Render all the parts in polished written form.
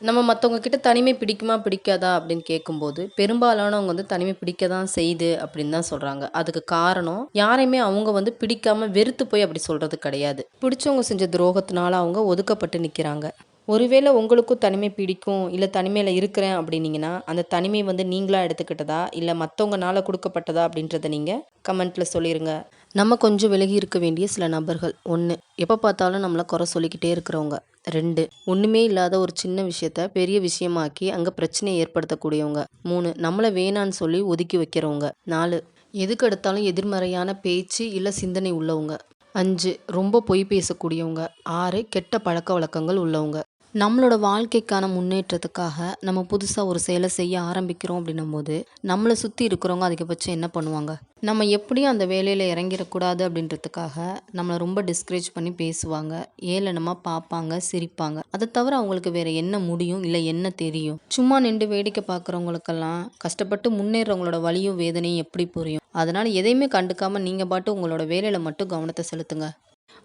நம்ம மத்தவங்க கிட்ட தனிமை பிடிக்குமா, பிடிக்காதா அப்படின்னு கேட்கும்போது, பெரும்பாலானவங்க தனிமை பிடிக்க தான் செய்யுது அப்படின்னு தான் சொல்றாங்க. அதுக்கு காரணம், யாரையுமே அவங்க பிடிக்காம வெறுத்து போய் அப்படி சொல்றது கிடையாது. பிடிச்சவங்க செஞ்ச துரோகத்தினால அவங்க ஒதுக்கப்பட்டு நிக்கிறாங்க. ஒருவேளை உங்களுக்கும் தனிமை பிடிக்கும், இல்ல தனிமையில இருக்கிறேன் அப்படின்னீங்கன்னா, அந்த தனிமை நீங்களா எடுத்துக்கிட்டதா, இல்ல மத்தவங்கனால குடுக்கப்பட்டதா அப்படின்றத நீங்க கமெண்ட்ல சொல்லிருங்க. நம்ம கொஞ்சம் விலகி இருக்க வேண்டிய சில நபர்கள். 1, எப்ப பார்த்தாலும் நம்மள குறை சொல்லிக்கிட்டே இருக்கிறவங்க. 2, ஒண்ணுமே இல்லாத ஒரு சின்ன விஷயத்த பெரிய விஷயமாக்கி அங்க பிரச்சனைய ஏற்படுத்தக்கூடியவங்க. 3, நம்மள வேணான்னு சொல்லி ஒதுக்கி வைக்கிறவங்க. 4, எதுக்கு எடுத்தாலும் எதிர்மறையான பேச்சு இல்ல சிந்தனை உள்ளவங்க. 5, ரொம்ப பொய் பேசக்கூடியவங்க. 6, கெட்ட பழக்கவழக்கங்கள் உள்ளவங்க. நம்மளோட வாழ்க்கைக்கான முன்னேற்றத்துக்காக நம்ம புதுசா ஒரு செயல செய்ய ஆரம்பிக்கிறோம் அப்படின்னும்போது, நம்மள சுத்தி இருக்கிறவங்க அதிகபட்சம் என்ன பண்ணுவாங்க? நம்ம எப்படியும் அந்த வேலையில இறங்கிடக்கூடாது அப்படின்றதுக்காக, நம்மள ரொம்ப டிஸ்கரேஜ் பண்ணி பேசுவாங்க. ஏளனமா பார்ப்பாங்க, சிரிப்பாங்க. அத தவிர அவங்களுக்கு வேற என்ன முடியும்? இல்ல என்ன தெரியும்? சும்மா நிண்டு வேடிக்கை பார்க்குறவங்களுக்கெல்லாம், கஷ்டப்பட்டு முன்னேறவங்களோட வலியும், வேதனையும் எப்படி புரியும்? அதனால எதையுமே கண்டுக்காம நீங்க பாட்டு உங்களோட வேலையில மட்டும் கவனத்த செலுத்துங்க.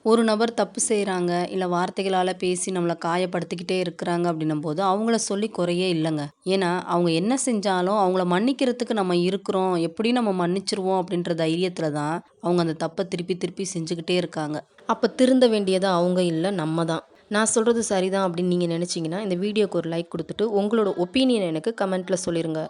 ஒரு நபர் தப்பு செய்கிறாங்க, இல்லை வார்த்தைகளால் பேசி நம்மளை காயப்படுத்திக்கிட்டே இருக்கிறாங்க அப்படின்னும்போது அவங்கள சொல்லி குறையே இல்லைங்க. ஏன்னா அவங்க என்ன செஞ்சாலும் அவங்கள மன்னிக்கிறதுக்கு நம்ம இருக்கிறோம், எப்படியும் நம்ம மன்னிச்சிருவோம் அப்படின்ற தைரியத்தில் தான் அவங்க அந்த தப்பை திருப்பி திருப்பி செஞ்சுக்கிட்டே இருக்காங்க. அப்போ திருந்த வேண்டியது அவங்க இல்லை, நம்ம தான். நான் சொல்கிறது சரிதான் அப்படின்னு நீங்கள் நினச்சிங்கன்னா இந்த வீடியோக்கு ஒரு லைக் கொடுத்துட்டு உங்களோட ஒப்பீனியன் எனக்கு கமெண்ட்டில் சொல்லிடுங்க.